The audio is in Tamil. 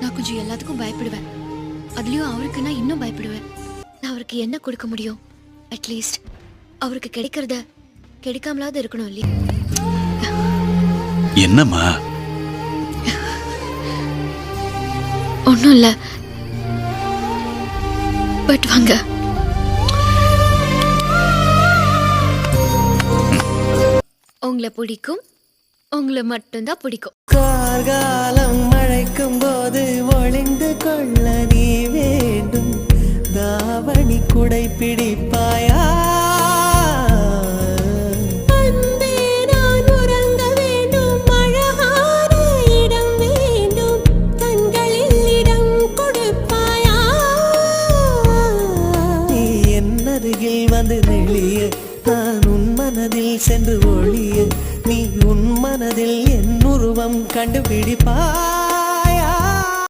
நான் கொஞ்சம் எல்லாத்துக்கும் பயப்படுவேன். அதுலயும் அவருக்கு நான் இன்னும் பயப்படுவேன். நான் அவருக்கு என்ன கொடுக்க முடியும்? அட்லீஸ்ட் அவருக்கு கிடைக்கிறத கிடைக்காமலாவது இருக்கணும் இல்லையா? என்னம்மா? ஒன்றும் இல்லை. பட் வாங்க. உங்களை பிடிக்கும், உங்களை மட்டும்தான் பிடிக்கும். கார்காலம் மழைக்கும் போது ஒளிந்து கொள்ள நீ வேண்டும். தாவணி குடை பிடிப்பாயா? வந்து நெளிய நான் உன் மனதில் சென்று ஒளிய நீ உன் மனதில் என் உருவம் கண்டுபிடிப்பா.